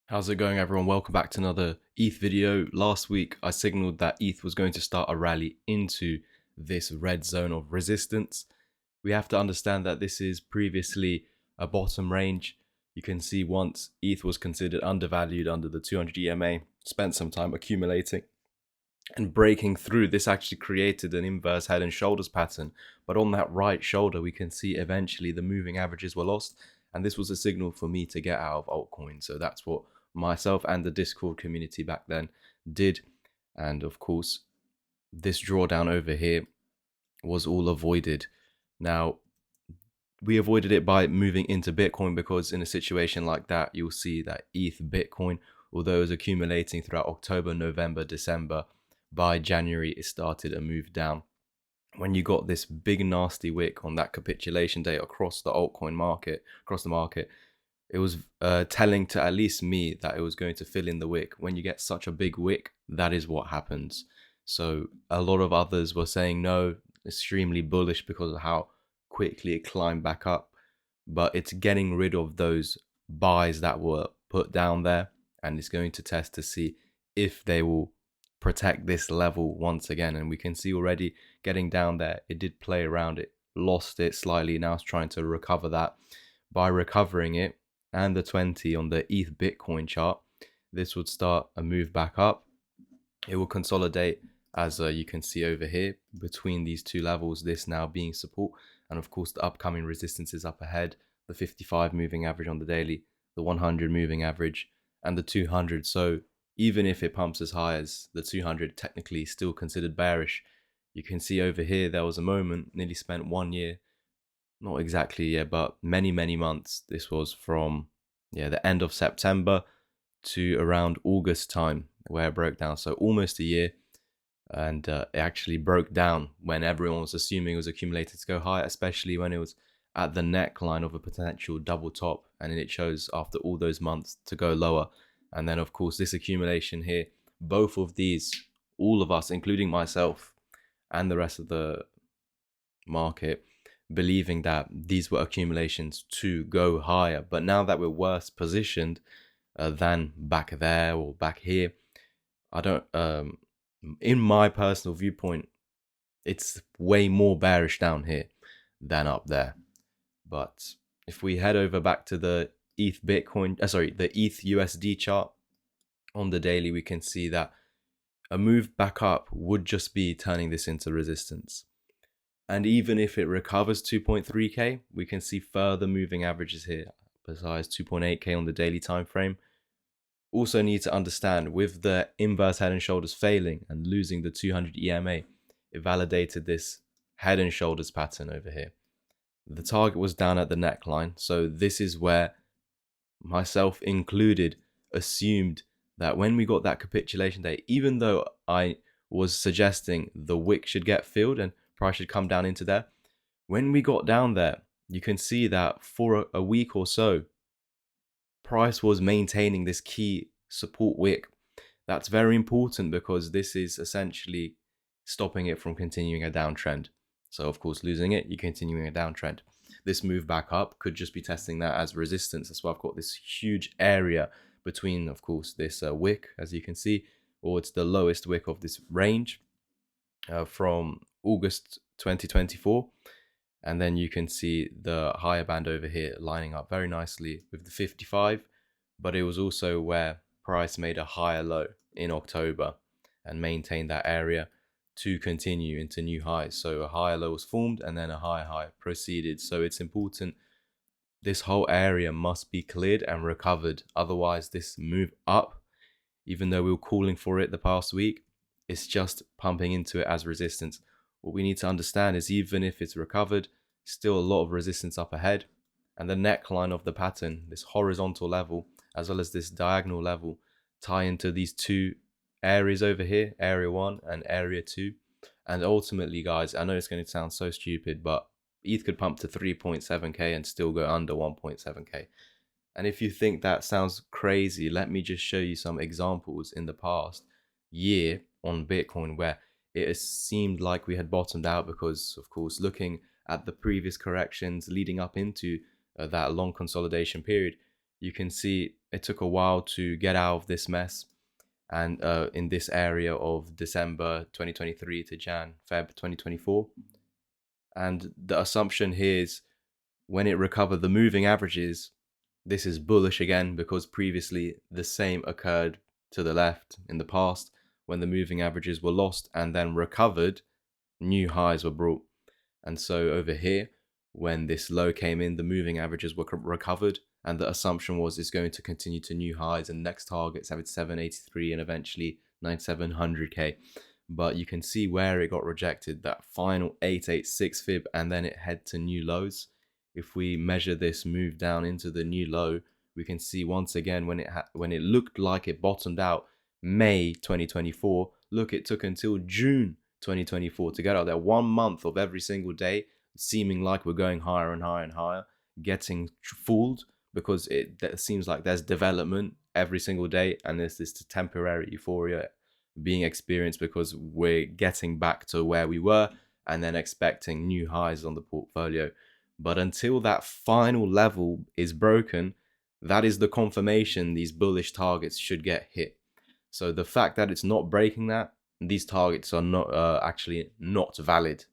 How's it going, everyone? Welcome back to another ETH video. Last week I signaled that ETH was going to start a rally into this red zone of resistance. We have to understand that this is previously a bottom range. You can see once ETH was considered undervalued under the 200 EMA, spent some time accumulating and breaking through. This actually created an inverse head and shoulders pattern, but on that right shoulder we can see eventually the moving averages were lost, and this was a signal for me to get out of altcoin. So that's what myself and the Discord community back then did. And of course this drawdown over here was all avoided. Now we avoided it by moving into Bitcoin, because in a situation like that you'll see that ETH Bitcoin, although it was accumulating throughout October, November, December, by January it started a move down. When you got this big nasty wick on that capitulation day across the altcoin market, it was telling to at least me that it was going to fill in the wick. When you get such a big wick, that is what happens. So a lot of others were saying no, extremely bullish because of how quickly it climbed back up, but it's getting rid of those buys that were put down there, and it's going to test to see if they will protect this level once again. And we can see already getting down there, it did play around, it lost it slightly, now it's trying to recover that. By recovering it and the 20 on the ETH Bitcoin chart, this would start a move back up. It will consolidate, as you can see over here, between these two levels, this now being support, and of course the upcoming resistances up ahead, the 55 moving average on the daily, the 100 moving average, and the 200. So even if it pumps as high as the 200, technically still considered bearish. You can see over here there was a moment, nearly spent 1 year, not exactly a year, but many months. This was from the end of September to around August time where it broke down, so almost a year. And it actually broke down when everyone was assuming it was accumulated to go high, especially when it was at the neckline of a potential double top, and it chose after all those months to go lower. And then of course this accumulation here, both of these, all of us, including myself and the rest of the market, believing that these were accumulations to go higher. But now that we're worse positioned than back there or back here, I don't in my personal viewpoint, it's way more bearish down here than up there. But if we head over back to the ETH Bitcoin, the ETH USD chart on the daily, we can see that a move back up would just be turning this into resistance. And even if it recovers 2.3k, we can see further moving averages here, besides 2.8k on the daily time frame. Also need to understand, with the inverse head and shoulders failing and losing the 200 EMA, it validated this head and shoulders pattern over here. The target was down at the neckline, so this is where myself included assumed that when we got that capitulation day, even though I was suggesting the wick should get filled and price should come down into there, when we got down there, you can see that for a week or so, price was maintaining this key support wick. That's very important because this is essentially stopping it from continuing a downtrend. So of course, losing it, you're continuing a downtrend. This move back up could just be testing that as resistance. That's why I've got this huge area between, of course, this wick, as you can see, or it's the lowest wick of this range from August 2024. And then you can see the higher band over here lining up very nicely with the 55. But it was also where price made a higher low in October and maintained that area to continue into new highs. So a higher low was formed and then a higher high proceeded. So it's important, this whole area must be cleared and recovered. Otherwise this move up, even though we were calling for it the past week, it's just pumping into it as resistance. What we need to understand is, even if it's recovered, still a lot of resistance up ahead, and the neckline of the pattern, this horizontal level as well as this diagonal level, tie into these two areas over here, area 1 and area 2. And ultimately, guys, I know it's going to sound so stupid, but ETH could pump to 3.7k and still go under 1.7k. And if you think that sounds crazy, let me just show you some examples in the past year on Bitcoin where it has seemed like we had bottomed out, because of course, looking at the previous corrections leading up into that long consolidation period, you can see it took a while to get out of this mess. And in this area of December 2023 to Feb 2024. And the assumption here is when it recovered the moving averages, this is bullish again because previously the same occurred to the left in the past when the moving averages were lost and then recovered, new highs were brought. And so over here, when this low came in, the moving averages were recovered, and the assumption was it's going to continue to new highs and next targets have 783 and eventually 9700k. But you can see where it got rejected, that final 886 fib, and then it head to new lows. If we measure this move down into the new low, we can see once again when it looked like it bottomed out May 2024, look, it took until June 2024 to get out there. 1 month of every single day seeming like we're going higher and higher and higher, getting fooled because it seems like there's development every single day, and there's this temporary euphoria being experienced because we're getting back to where we were and then expecting new highs on the portfolio. But until that final level is broken, that is the confirmation these bullish targets should get hit. So the fact that it's not breaking that, these targets are not actually not valid.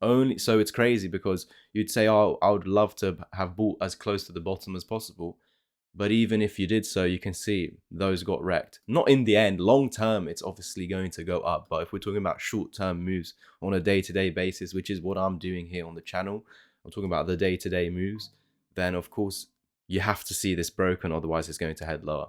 Only so it's crazy because you'd say, oh, I would love to have bought as close to the bottom as possible. But even if you did so, you can see those got wrecked. Not in the end. Long term, it's obviously going to go up. But if we're talking about short-term moves on a day-to-day basis, which is what I'm doing here on the channel, I'm talking about the day-to-day moves, then of course you have to see this broken, otherwise it's going to head lower.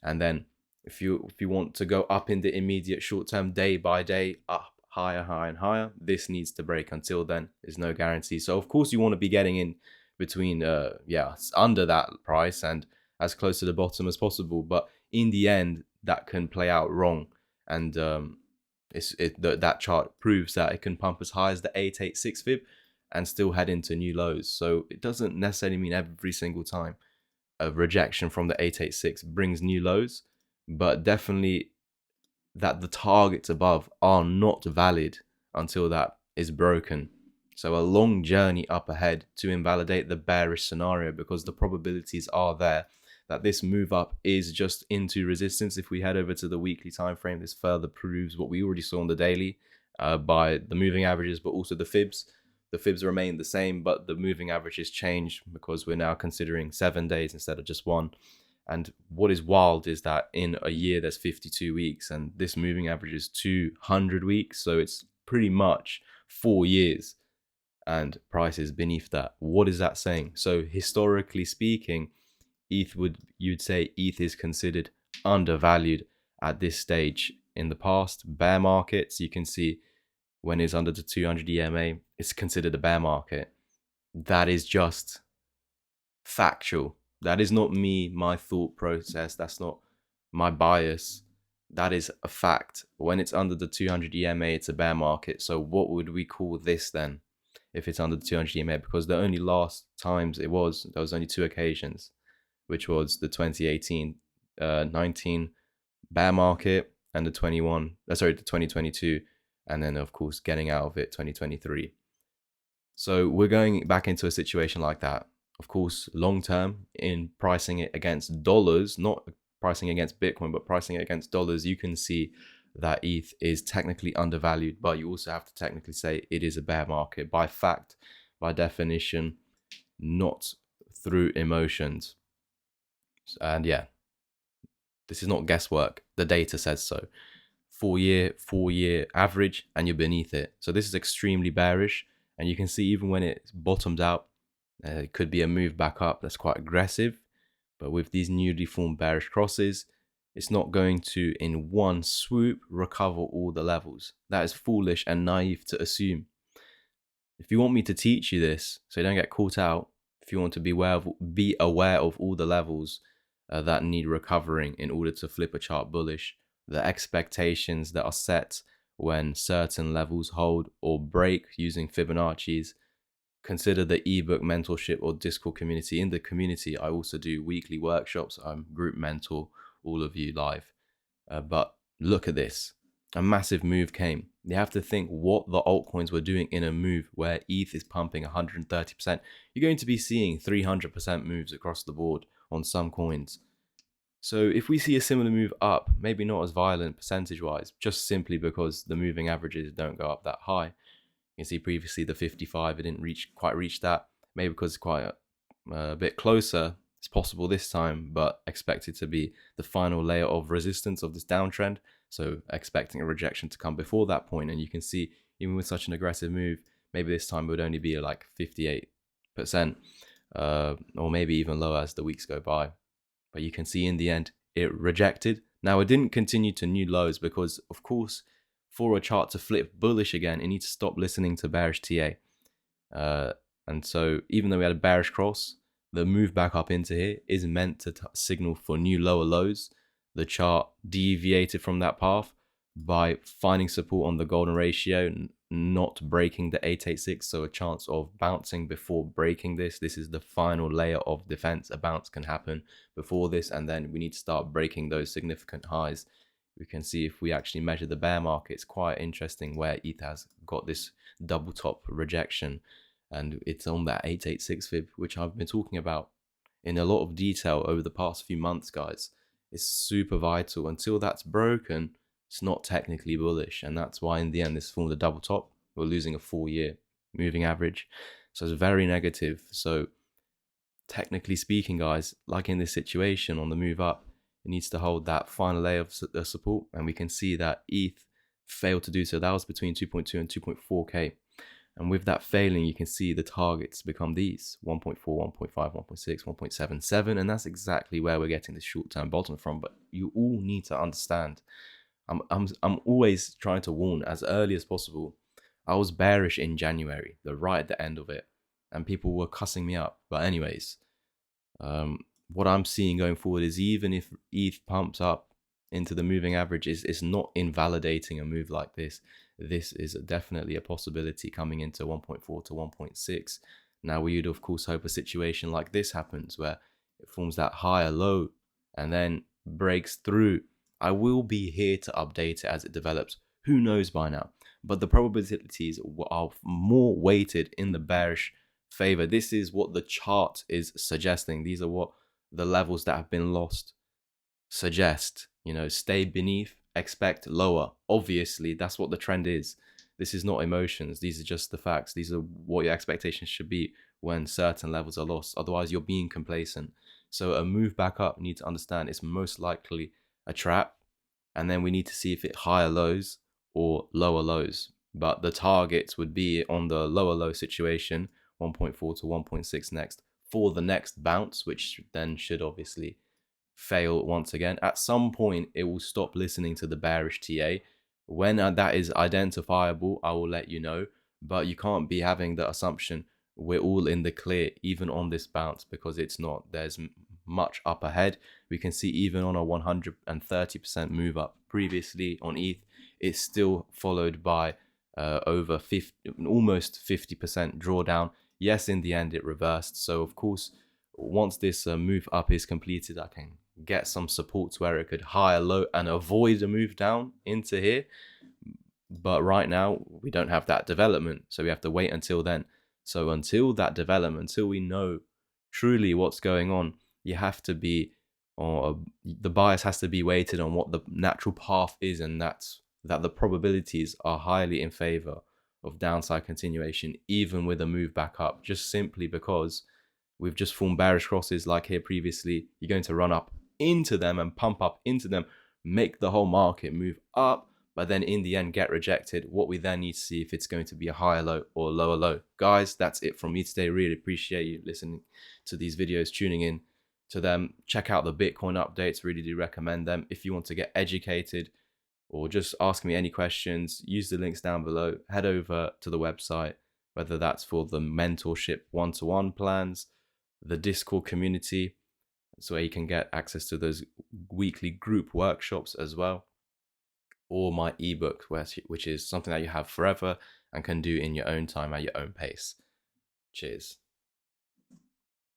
And then if you want to go up in the immediate short-term, day by day, up higher, higher and higher, this needs to break. Until then, there's no guarantee. So of course you want to be getting in between under that price and as close to the bottom as possible, but in the end that can play out wrong. And that chart proves that it can pump as high as the 886 fib and still head into new lows. So it doesn't necessarily mean every single time a rejection from the 886 brings new lows, but definitely that the targets above are not valid until that is broken. So a long journey up ahead to invalidate the bearish scenario, because the probabilities are there that this move up is just into resistance. If we head over to the weekly time frame, this further proves what we already saw on the daily by the moving averages, but also the fibs. The fibs remain the same, but the moving averages change because we're now considering 7 days instead of just one. And what is wild is that in a year there's 52 weeks, and this moving average is 200 weeks, so it's pretty much 4 years, and price is beneath that. What is that saying? So historically speaking, you'd say ETH is considered undervalued at this stage. In the past bear markets, you can see when it's under the 200 EMA, it's considered a bear market. That is just factual. That is not me, my thought process. That's not my bias. That is a fact. When it's under the 200 EMA, it's a bear market. So what would we call this then if it's under the 200 EMA? Because the only last times there was only 2 occasions, which was the 2018-19 bear market and the 2022, and then of course getting out of it 2023. So we're going back into a situation like that. Of course, long term, in pricing it against dollars, not pricing against Bitcoin, but pricing it against dollars, you can see that ETH is technically undervalued, but you also have to technically say it is a bear market by fact, by definition, not through emotions. And yeah, this is not guesswork. The data says so. 4 year average, and you're beneath it. So this is extremely bearish. And you can see even when it bottomed out, it could be a move back up that's quite aggressive. But with these newly formed bearish crosses, it's not going to, in one swoop, recover all the levels. That is foolish and naive to assume. If you want me to teach you this, so you don't get caught out, if you want to be aware of all the levels that need recovering in order to flip a chart bullish, the expectations that are set when certain levels hold or break using Fibonacci's, consider the ebook mentorship or Discord community. In the community, I also do weekly workshops. I'm group mentor all of you live. But look at this. A massive move came. You have to think what the altcoins were doing in a move where ETH is pumping 130%. You're going to be seeing 300% moves across the board on some coins. So if we see a similar move up, maybe not as violent percentage wise, just simply because the moving averages don't go up that high. You can see previously the 55, it didn't quite reach that, maybe because it's quite a bit closer. It's possible this time, but expected to be the final layer of resistance of this downtrend. So expecting a rejection to come before that point. And you can see even with such an aggressive move, maybe this time it would only be like 58%, or maybe even lower as the weeks go by. But you can see in the end, it rejected. Now, it didn't continue to new lows because, of course, for a chart to flip bullish again, it needs to stop listening to bearish TA. And so even though we had a bearish cross, the move back up into here is meant to signal for new lower lows. The chart deviated from that path by finding support on the golden ratio, not breaking the 886, so a chance of bouncing before breaking this. This is the final layer of defense. A bounce can happen before this, and then we need to start breaking those significant highs. We can see if we actually measure the bear market, it's quite interesting where ETH has got this double top rejection, and it's on that 886 fib, which I've been talking about in a lot of detail over the past few months, guys. It's super vital. Until that's broken, it's not technically bullish, and that's why in the end this formed a double top. We're losing a 4-year moving average, so it's very negative. So technically speaking, guys, like in this situation on the move up, it needs to hold that final layer of support, and we can see that ETH failed to do so. That was between 2.2 and 2.4k, and with that failing, you can see the targets become these 1.4, 1.5, 1.6, 1.77, and that's exactly where we're getting this short-term bottom from. But you all need to understand, I'm always trying to warn as early as possible. I was bearish in January, right at the end of it, and people were cussing me up. But anyways, what I'm seeing going forward is even if ETH pumps up into the moving average, is not invalidating a move like this. This is definitely a possibility coming into 1.4 to 1.6. Now, we would of course hope a situation like this happens where it forms that higher low and then breaks through. I will be here to update it as it develops. Who knows by now? But the probabilities are more weighted in the bearish favor. This is what the chart is suggesting. These are what the levels that have been lost suggest. You know, stay beneath, expect lower. Obviously, that's what the trend is. This is not emotions. These are just the facts. These are what your expectations should be when certain levels are lost. Otherwise, you're being complacent. So a move back up, you need to understand it's most likely a trap. And then we need to see if it higher lows or lower lows. But the targets would be on the lower low situation, 1.4 to 1.6 next, for the next bounce, which then should obviously fail once again. At some point, it will stop listening to the bearish TA. When that is identifiable, I will let you know. But you can't be having the assumption we're all in the clear, even on this bounce, because it's not. There's much up ahead. We can see even on a 130% move up previously on ETH, it's still followed by over 50, almost 50% drawdown. Yes, in the end it reversed. So of course, once this move up is completed, I can get some support to where it could higher low and avoid a move down into here. But right now we don't have that development, so we have to wait until then. So until that development, until we know truly what's going on, you have to be, or the bias has to be weighted on what the natural path is, and that's that the probabilities are highly in favor of downside continuation, even with a move back up, just simply because we've just formed bearish crosses like here previously. You're going to run up into them and pump up into them, make the whole market move up, but then in the end get rejected. What we then need to see if it's going to be a higher low or a lower low. Guys, that's it from me today. Really appreciate you listening to these videos, tuning in to them. Check out the Bitcoin updates, really do recommend them. If you want to get educated or just ask me any questions, use the links down below. Head over to the website, whether that's for the mentorship one-to-one plans, the Discord community, so where you can get access to those weekly group workshops as well, or my ebook, which is something that you have forever and can do in your own time at your own pace. Cheers.